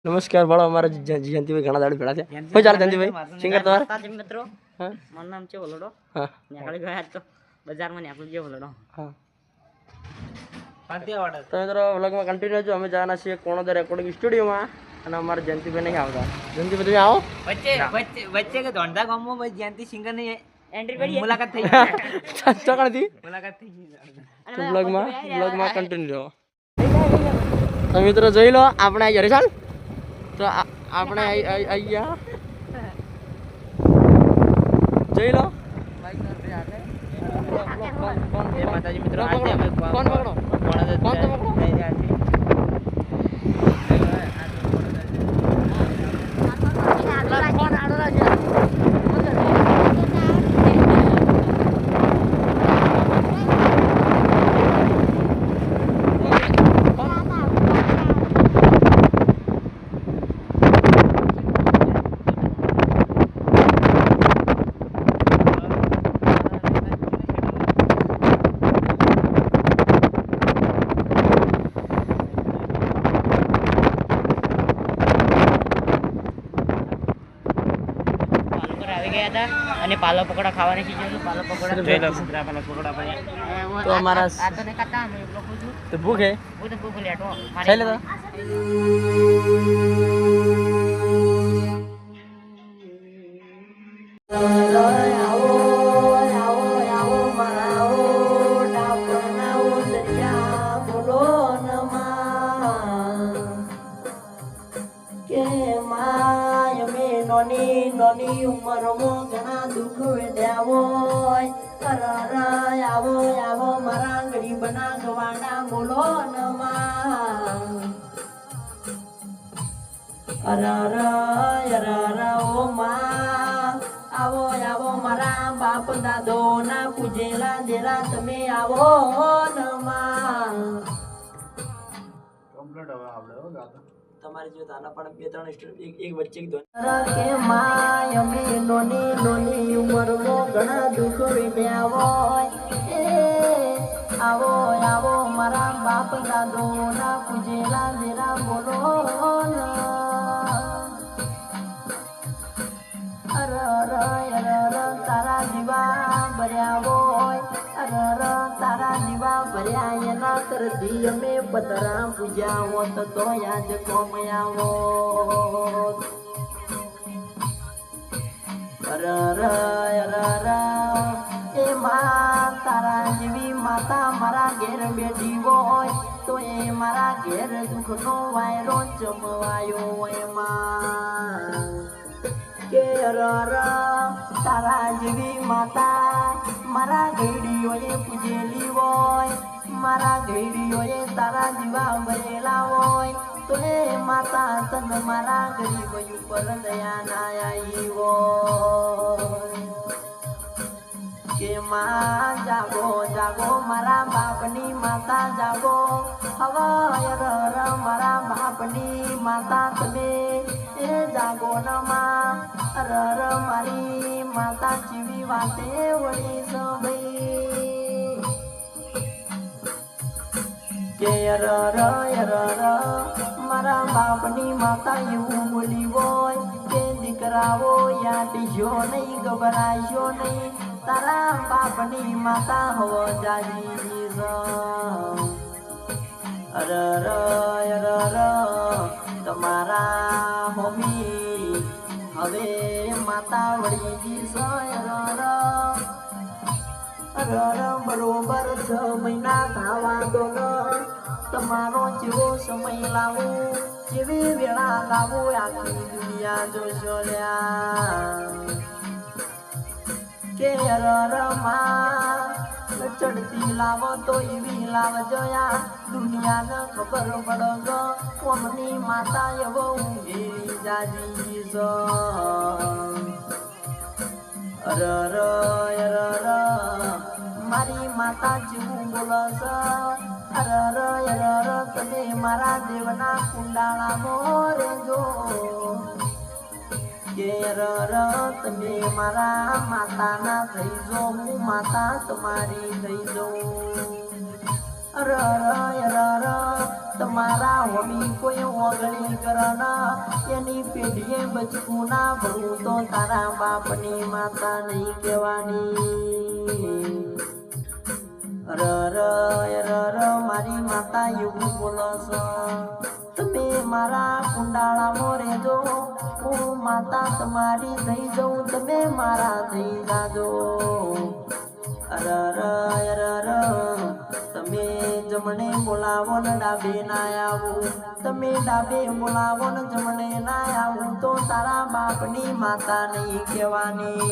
नमस्कार बड़ा हमारा जयंती भाई घना दाड़ी भेड़ा थे हो चाल जयंती भाई सिंगर तुम्हारा मित्रों हां मन नाम छे वलोडो हां નેકળી ગયા તો બજારમાં નેકળી ગયો વલોડો हां પાતિયાવાડા तो મિત્રો व्लॉग में कंटिन्यू जो हमें जाना चाहिए कोणोदर रेकॉर्डिंग स्टूडियो में અને અમાર જયંતી ભાઈ નહીં આવતા જયંતી ભાઈ તમે આવો વચ્ચે વચ્ચે વચ્ચે કે ધોંડા ગામમાં ભાઈ જયંતી સિંગર ની એન્ટ્રી પડી મુલાકાત થઈ ચોકણથી મુલાકાત થઈ ગઈ તો व्लॉग में कंटिन्यू રહો તો મિત્રો જોઈ લો આપણે આવી હરીશાલ તો આપણે અહીંયા જોઈ લો જય માતાજી મિત્રો આજે અમે કોણ પકડો કોણ તો અને પાલો પકોડા ખાવાની છે જો પાલો પકોડા જોઈ લો સુધરા પાલો પકોડા ભાઈ તો અમારા આ તો ને ખાતા અમે લોકો છું તો ભૂખ હે वो तो भूख लेटो ખાઈ લેતા નોની ઉંમરમાં ઘણા દુઃખ વેડ્યા હોય આવો આવો મારા ગરીબના ગવાના બોલો નમા ઓ માં આવો આવો મારા બાપ દાદો ના પૂજેલા દેરા તમે આવો નમા તમારી જો દાના પણ બે ત્રણ એક વચ્ચે કે માય અમે નોની નોની ઉંમરમાં ઘણા દુઃખ વેડ્યા હોય આવો આવો મારા બાપ દાદો ના પૂજેલા દેરા બોલો તારા દીવા ભર્યા હોય તારા દીવા ભર્યા એના કરતી અમે પતરા પૂજ્યા હોત તો યાદ કોમયાવો એ માં તારા જેવી માતા મારા ઘેર બેઠી હોય તો એ મારા ઘેર દુઃખનો વાયરો ચમવાયો હોય માં કે તારા જેવી માતા મારા ઘેડીઓએ પૂજેલી હોય મારા ઘેડીઓએ તારા દીવા ભરેલા હોય તો એ માતા તન મારા ગરીબ ઉપર દયા ના આવી હોય કે માં જાગો જાગો મારા બાપની માતા જાગો હવા મારા બાપની માતા તમે એ જાગો માં મારી માતા જીવી વાતે વળી સભઈ કે મારા બાપની માતા એવું બોલી હોય કે દીકરાઓ યાટીશો નહીં ગભરાશો નહીં તારા બાપની માતા હો જાજી તમારા હોમી હવે માતા વળી જી બરોબર 6 મહિના ખાવા દો તમારો જેવો સમય લાવો જેવી વેળા લાવો આખી દુનિયા જોશો કે માં ચડતી લાવો તો એવી લાવજો દુનિયાને ખબર પડો કોમની માતા એવો ઊંઘેલી જાજી મારી માતા જેવું બોલસ તમે મારા દેવના કુંડાળામાં રેજો કે તમે મારા માતાના થઈ જો હું માતા તમારી થઈ જાઉં તમારા હોમી કોઈ ઓગળી કરના એની પેઢીએ બચકું ના ભરું તો તારા બાપની માતા નહીં કહેવાની. ર મારી માતા એવું બોલો છો. તમે મારા કુંડાળામાં રહેજો, હું માતા તમારી થઈ જાઉં, તમે મારા થઈ જાજો. તમે જમણે બોલાવો ને ડાબે ના આવું, તમે ડાબે બોલાવો ને જમણે ના આવું તો તારા બાપની માતા નહીં કહેવાની.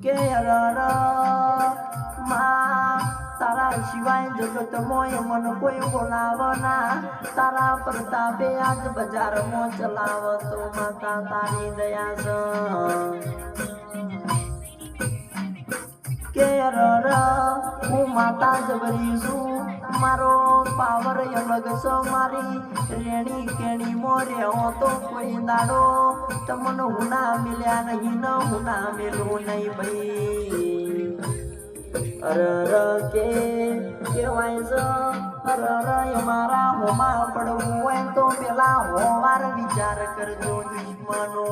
કે માં તારા સિવાય જગતમાં મન કોઈ બોલાવના, તારા પ્રતાપે આજ બજારમાં ચલાવ તો માતા તારી દયા છે. કે હું માતા જબરી છું, મારો પાવર અલગ છે, મારી રેણી કેણી મોર્યો તો કોઈ દાડો તમને હું ના મિલ્યા નહીં, ન હું ના મેલું નહીં ભાઈ. કે કહેવાય છે મારા હોમાં પડવું હોય તો પેલા હોવાર વિચાર કરજો દુશ્મનો.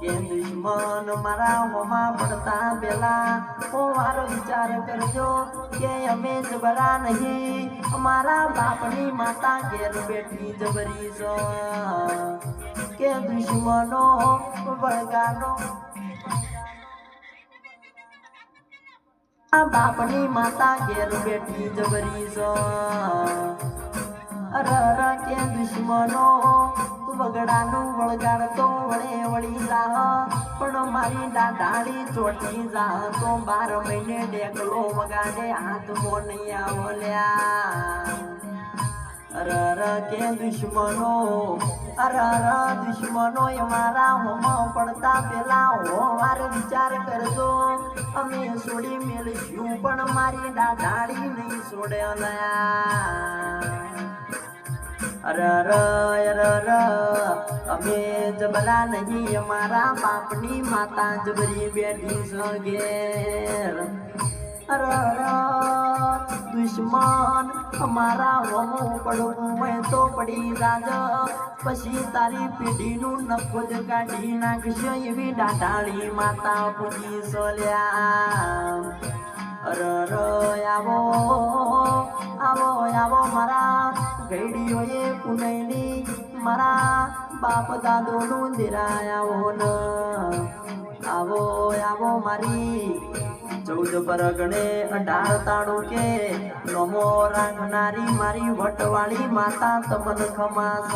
કે દુશ્મન મારા હોમાં પડતા પેલા હોવાર વિચાર કરજો કે અમે જબરા નહીં, અમારા બાપની માતા ઘેર બેઠી જબરી છો. કે દુશ્મનો વળગાનો બાપની માતા ઘેર બેઠી જબરી છો. કે દુશ્મનો વગડાનું વળગાડતો વળે વળી જા, પણ મારી દાઢાળી ચોટી જા તો 12 મહિને ડેકલો વગાડે હાથમાં નહીં આવલ્યા. કે દુશ્મનો દુશ્મનો મારા હોમાં પડતા પેલા હોવાર વિચાર કરજો, અમે છોડી મેળશું પણ મારી દાઢાળી નહીં છોડે લયા. અમે જબરા નહીં, અમારા બાપની માતા જબરી બેઠી સગેર. દુશ્મન અમારા હોમો પડવું હોય તો પડી રાજ, પછી તારી પેઢીનું નખોદ કાઢી નાખશે એવી દાઢાળી માતા પૂજી સોલ્યા. આવો આવો આવો મારા ઘડીઓએ પુનૈની, મારા બાપ દાદોનું દેરાયાઓ ન આવો આવો મારી 14 પરગણે 18 તાળુકે નમો રાખનારી મારી વટવાળી માતા તમન ખમાસ.